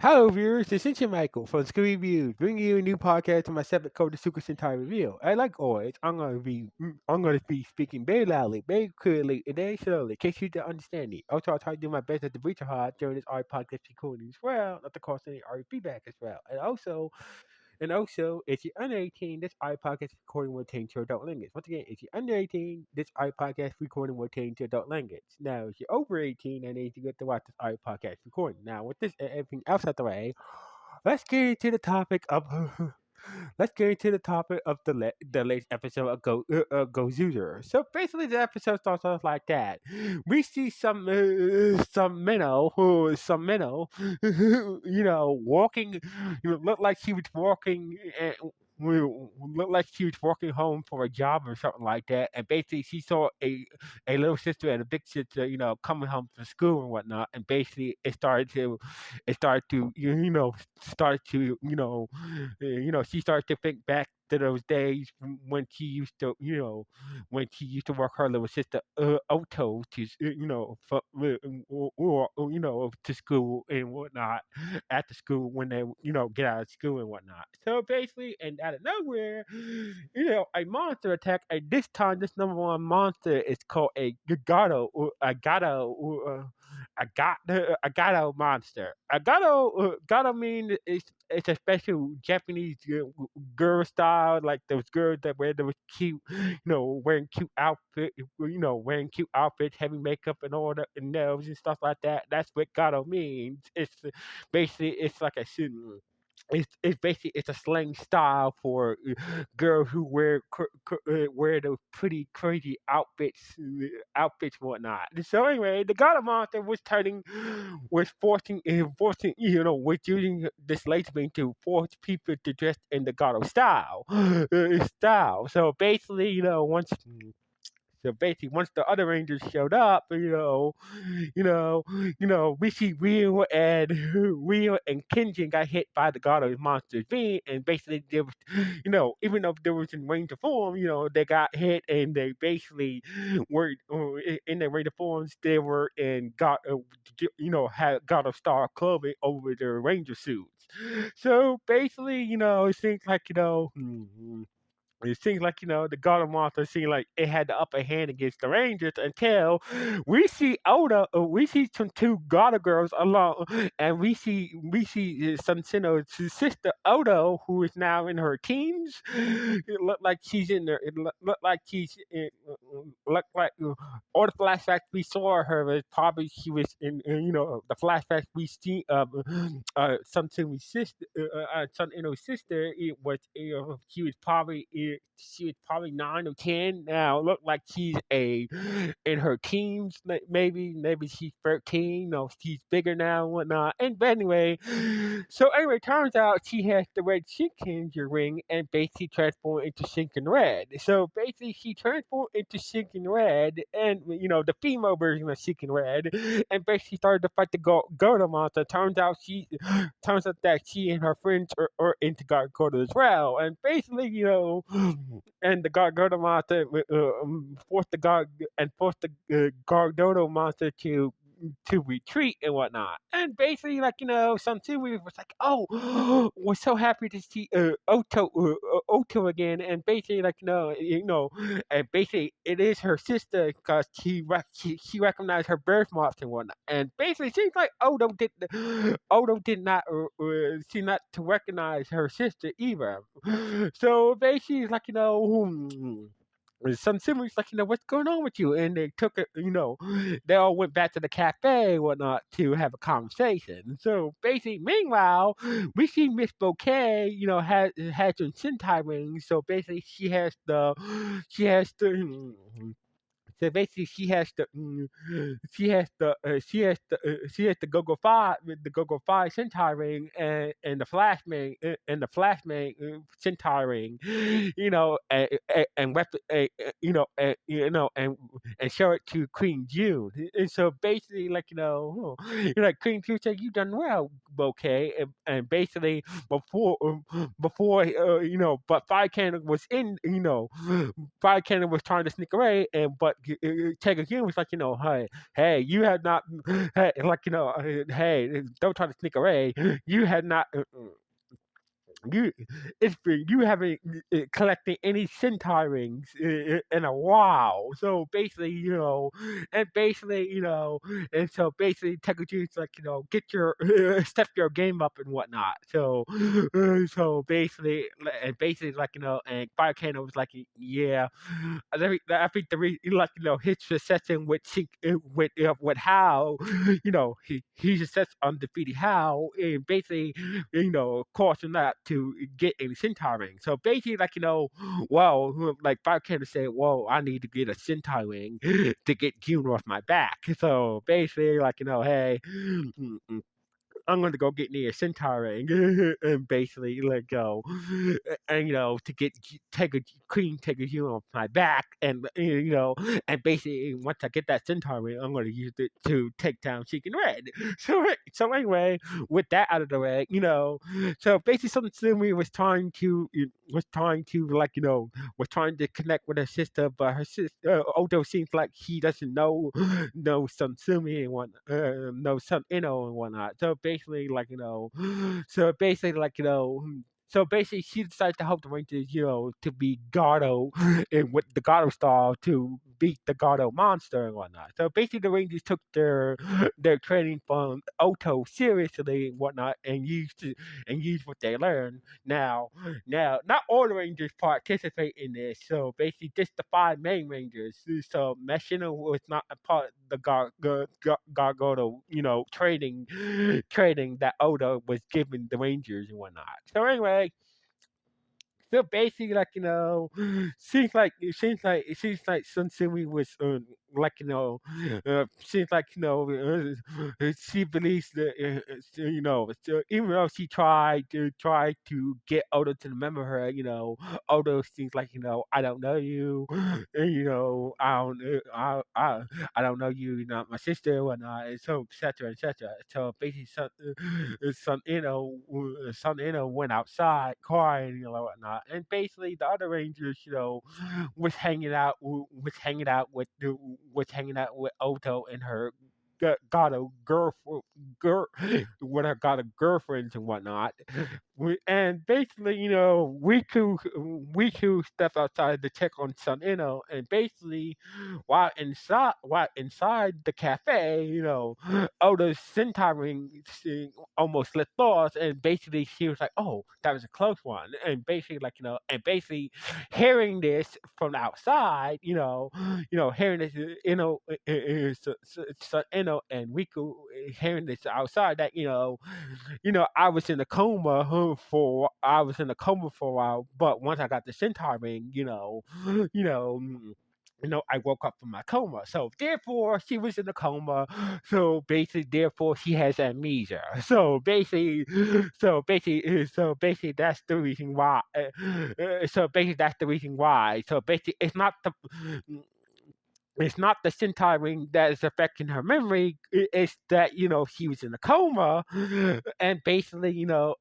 Hello, viewers. This is Michael from Screen Reviews, bringing you a new podcast to my seventh Gozyuger Sentai review. And like always, I'm gonna be speaking very loudly, very clearly, and very slowly, in case you don't understand me. Also, I'll try to do my best at the breach hard during this art podcast recording as well, not to cause any art feedback as well. And also, if you're under 18, this iPodcast recording will contain to adult language. Once again, if you're under 18, this iPodcast recording will contain to adult language. Now, if you're over 18, I need to get to watch this iPodcast recording. Now, with this and everything else out the way, let's get into the topic of let's get into the topic of the latest episode of Gozyuger. So basically, the episode starts off like that. We see some minnow, walking. Look like she was walking. Looked like she was walking home for a job or something like that, and basically she saw a little sister and a big sister, coming home from school and whatnot, and basically it started to start to she started to think back to those days when she used to work her little sister Otto to to school and whatnot after school when they get out of school and whatnot. So basically, and out of nowhere, a monster attack. And this time, this number one monster is called a Agato monster. Agato mean it's a special Japanese girl style, like those girls that wear those cute, wearing cute outfit, wearing cute outfits, heavy makeup and all that, and nails and stuff like that. That's what Gato means. It's basically it's like a it's basically it's a slang style for girls who wear those pretty crazy outfits and whatnot. So anyway, the God of Monster was forcing was using this laser beam to force people to dress in the God of style. So basically, once the other Rangers showed up, we see Rio and Kenjin got hit by the God of Monsters beam, and basically there was, even though there was in Ranger form, they got hit, and they basically were in their Ranger forms. They were in had God of Star clothing over their Ranger suits. So basically, it seems like it seems like the Golden Monster seemed like it had the upper hand against the Rangers until we see some two Gotta girls along, and we see Sunsino's sister Odo, who is now in her teens. It looked like she's in there. Looked like looked like all the flashbacks we saw her was probably she was in the flashbacks we see Sun Ino's sister. It was she was probably 9 or 10 now. Looked like she's in her teens, maybe she's 13. No, she's bigger now and whatnot. And but anyway, turns out she has the red Shinkenger ring and basically transformed into Shinken Red. So basically, she transformed into Shinken Red, and the female version of Shinken Red, and basically started to fight the Golden Monster. Turns out that she and her friends are into Gargoyle as well, and basically, and the Gargoyle monster forced the Gargoyle monster to retreat and whatnot. And basically, some Sumi was like, "Oh, we're so happy to see Otto again." And basically, and basically, it is her sister because she recognized her birthmarks and whatnot. And basically, seems like Odo did not she not to recognize her sister either. So basically, it's like some siblings like, what's going on with you? And they took it, they all went back to the cafe and whatnot to have a conversation. So basically, meanwhile, we see Miss Bouquet, has some Sentai rings. So basically, so basically, she has the Go-Go Five with the Go-Go Five Sentai ring and the Flashman Sentai ring, and show it to Queen June. And so basically, Queen June said, "You done well, okay, and basically before but Fire Cannon was in, Fire Cannon was trying to sneak away, and but Tegazine was like, hey, you had not, hey, like, hey, don't try to sneak away. You had not. You it's been you haven't collected any Sentai rings in a while. So basically, and basically, and so basically, Tekuchi's like, get your step your game up and whatnot. So basically, and basically, like, and Fire Kano was like, yeah, I think like, his succession with with How, he's success undefeated How, and basically, caused him not to get any Sentai ring. So basically, like, well, like Fire Kano said, well, I need to get a Sentai ring to get June off my back. So basically, like, hey, I'm going to go get me a Centauri and basically let go, and to get take a Queen take a you off my back, and and basically once I get that Centauri, I'm going to use it to take down Seeking Red. So anyway, with that out of the way, so basically Sumi was trying to like was trying to connect with her sister, but her sister Odo seems like he doesn't know Sumi and what know some and whatnot. So basically, like, so basically, like, so basically, she decided to help the Rangers, to be Gardo and with the Gardo style to beat the Gardo monster and whatnot. So basically, the Rangers took their training from Oto seriously and whatnot, and used what they learned. Now, not all the Rangers participate in this. So basically, just the five main Rangers. So Meshina was not a part of the Gargoto, trading that Oda was giving the Rangers and whatnot. So anyway, so basically, like, seems like Sun Sumi was like, seems like, she believes that so even though she tried to get Odo to remember her, Odo seems like, I don't know you, and, I don't know you, you're not my sister, whatnot, and so etc. etc. So basically, Son went outside crying, whatnot, and basically the other Rangers, was hanging out with Oto and her got a girlfriend, girl, with her got a girlfriends and whatnot. And basically, Riku stepped outside to check on Sun and basically, while inside the cafe, Oda's Sentai ring almost slipped off, and basically she was like, "Oh, that was a close one." And basically, like, hearing this from outside, hearing this, so, and Riku hearing this outside that, I was in a coma for a while, but once I got the Sentai ring, you know. I woke up from my coma. So therefore, she was in a coma. So basically, therefore, she has amnesia. So basically, that's the reason why. So basically, that's the reason why. So basically, it's not the Sentai ring that is affecting her memory. It's that, she was in a coma, and basically the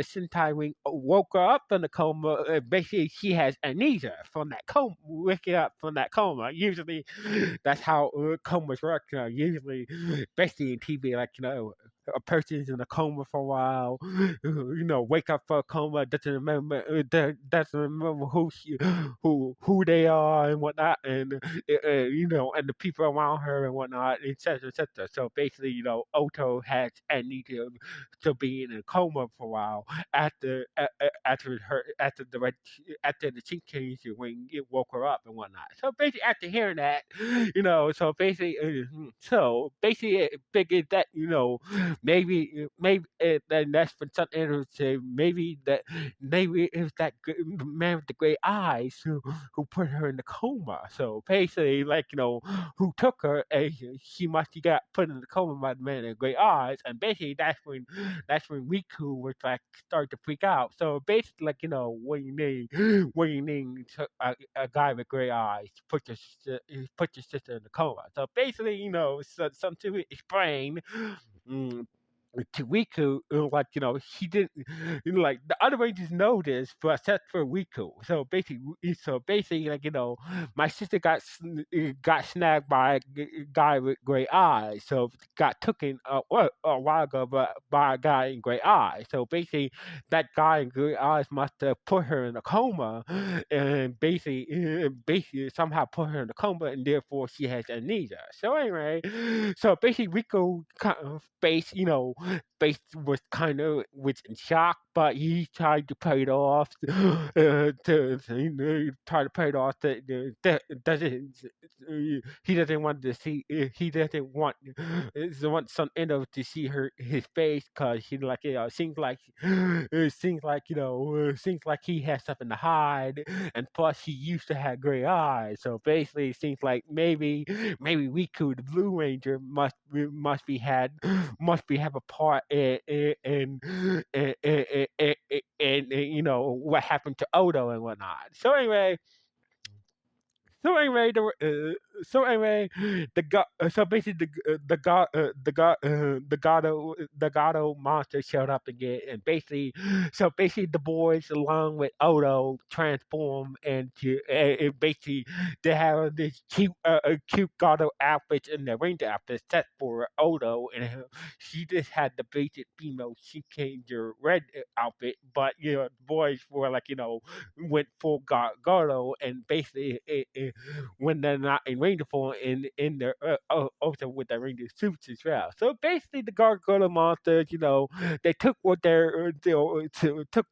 Sentai ring woke her up from the coma. Basically, she has amnesia from that coma, waking up from that coma. Usually, that's how comas work. Usually, basically in TV, like, a person's in a coma for a while, wake up from a coma, doesn't remember who they are and whatnot, and the people around her and whatnot, etc., etc. So basically, Oto had amnesia to be in a coma for a while after the Shinkenger when it woke her up and whatnot. So basically, after hearing that, so basically, it figured that, maybe then that's when something to say, maybe it was that man with the gray eyes who put her in the coma. So basically, like, who took her, and she must have got put in the coma by the man with gray eyes, and basically that's when Riku was like start to freak out. So basically, like, what you need a guy with gray eyes to put your sister in the coma. So basically, something to explain. mm, to Riku, like he didn't, like the other Rangers know this, but except for Riku. So basically, like my sister got snagged by a guy with gray eyes. So got taken a while ago, but by a guy in gray eyes. So basically, that guy in gray eyes must have put her in a coma, and basically somehow put her in a coma, and therefore she has amnesia. So anyway, so basically Riku kind of Bates was kind of was in shock, but he tried to play it off. Try to play it off. Doesn't he doesn't want to see. He doesn't want some to see his face because he like it seems like seems like he has something to hide, and plus he used to have gray eyes. So basically, it seems like maybe Riku the Blue Ranger must be have a part in what happened to Odo and whatnot. So anyway, the god. So basically, the Gado monster showed up again, and basically, the boys along with Odo transform into, and basically they have this cute Gado outfit and the ranger outfit set for Odo, and she just had the basic female Shinkenger red outfit, but the boys were like went full Gardo, and basically when they're not in ranger form in their also with their ranger suits as well. So basically, the Gargoyle monsters, they took what their took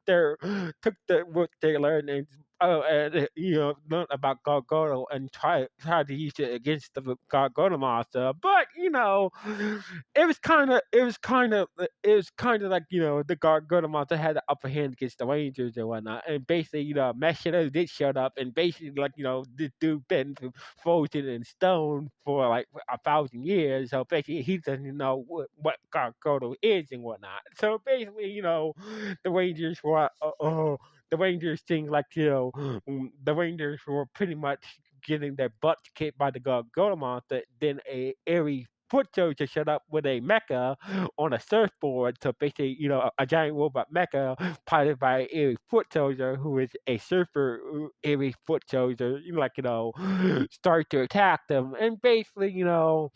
what they learned and learned about Gargoyle and tried to use it against the Gargoyle monster, but it was kind of like the Gargoyle monster had the upper hand against the Rangers and whatnot, and basically Machina did shut up, and basically this dude been frozen in stone for like 1,000 years, so basically he doesn't know what Gargoyle is and whatnot. So basically the Rangers were the Rangers thing like the Rangers were pretty much getting their butts kicked by the Gargoyle monster. Then a airy foot soldier showed up with a mecha on a surfboard. So basically, a giant robot mecha piloted by an airy foot soldier who is a surfer airy foot soldier, started to attack them. And basically, and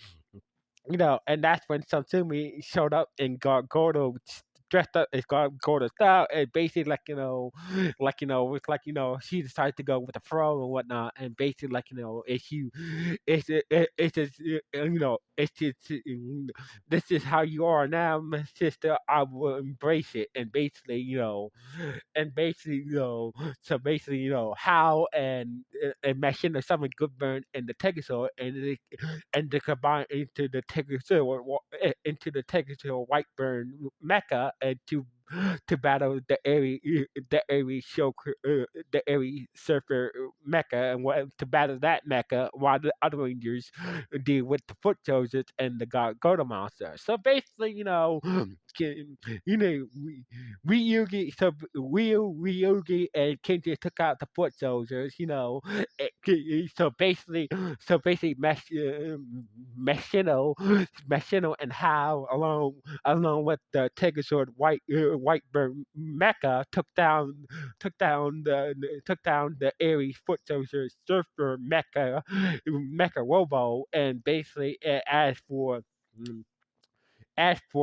that's when Satsumi showed up in Gordo dressed up as Gordo style, and basically it's like she decided to go with the fro and whatnot, and basically it's just this is how you are now, my sister. I will embrace it, and basically so basically Hal and Machina summoned Goodburn and the Tegasaur, and they combine into the Tegasaur Whiteburn mecha, and to battle the airy surfer mecha, and to battle that mecha while the other Rangers deal with the foot soldiers and the Gargoyle monster. So basically, Ryugi and Kenji took out the foot soldiers. So basically, Machino, and Hal, along with the Tegazord Whiteburn Mecha, took down the Ares foot soldier surfer Mecha Robo, and basically as for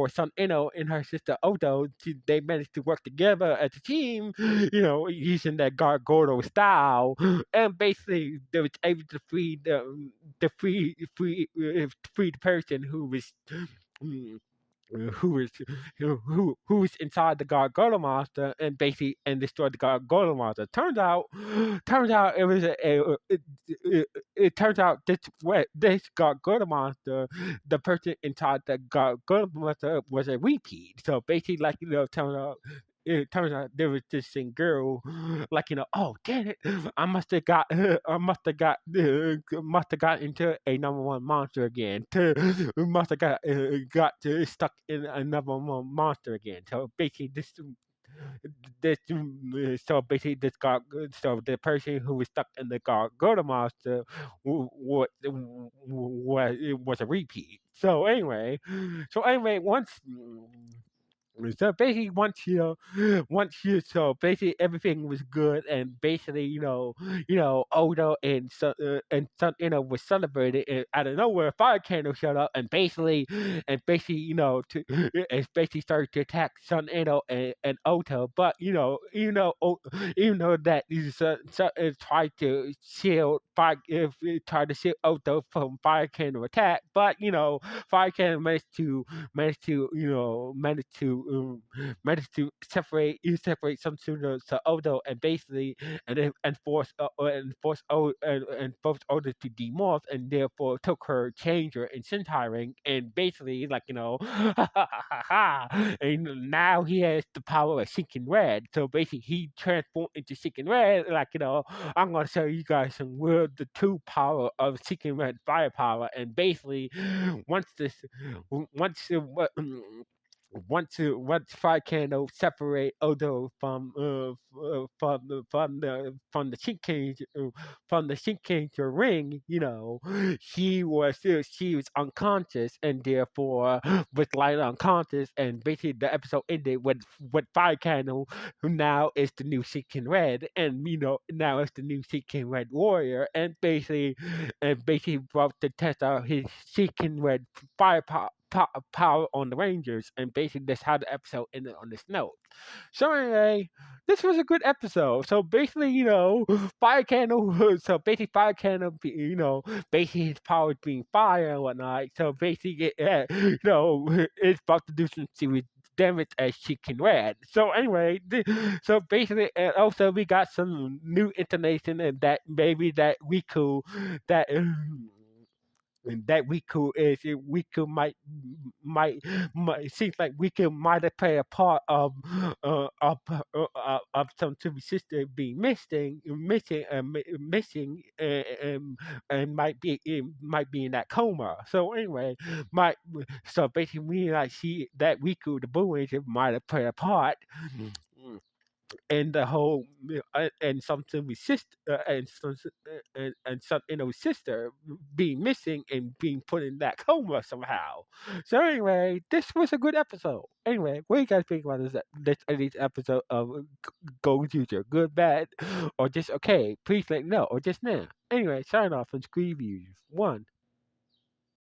Sun and her sister Odo, they managed to work together as a team, using that Gargoyle style, and basically they was able to free the person mm, who was who's inside the Gargoyle monster, and basically and destroyed the Gargoyle monster. Turns out it was it turns out this Gargoyle monster, the person inside the Gargoyle monster was a repeat. So basically, it turns out there was this thing girl, oh damn it, must have got into a number 1 monster again. Must have got stuck in a number 1 monster again. So basically, this so basically this guy, so the person who was stuck in the Gargoyle monster was a repeat. So anyway, once. So basically, so basically everything was good, and basically, Odo and Sun was celebrated, and out of nowhere, Fire Candle showed up, and basically, and basically started to attack Sun Eno and Oto, but even though that tried to shield Oto from Fire Candle attack, but Fire Candle managed to separate some students to Odo, and basically and force Odo to demorph, and therefore took her changer and Sentai ring, and basically, like, and now he has the power of Sinking Red. So basically he transformed into Sinking Red, like, I'm gonna show you guys some real the true power of Sinking Red firepower, and basically once this once once Fire Candle separate Odo from the Shinkenger ring, she was unconscious, and therefore was lying unconscious, and basically the episode ended with Fire Candle, who now is the new Shinken Red, and now is the new Shinken Red warrior, and basically brought to test out his Shinken Red power on the Rangers, and basically that's how the episode ended on this note. So anyway, this was a good episode. So basically, Fire Candle. So basically, Fire Candle. Basically his power is being fire and whatnot. So basically, it's about to do some serious damage as she can read. So anyway, so basically, and also we got some new intonation, and that maybe that we could that. And that we could might seems like we could might have played a part of some to be sister being missing and might be in that coma. So anyway, might so basically we like see that we could the Blue Ranger might have played a part. And the whole and something with sister and some sister being missing and being put in that coma somehow. So anyway, this was a good episode. Anyway, what do you guys think about this episode of Gozyuger? Good, bad, or just okay? Please let me know, or just now. Anyway, sign off and Screen Views 1.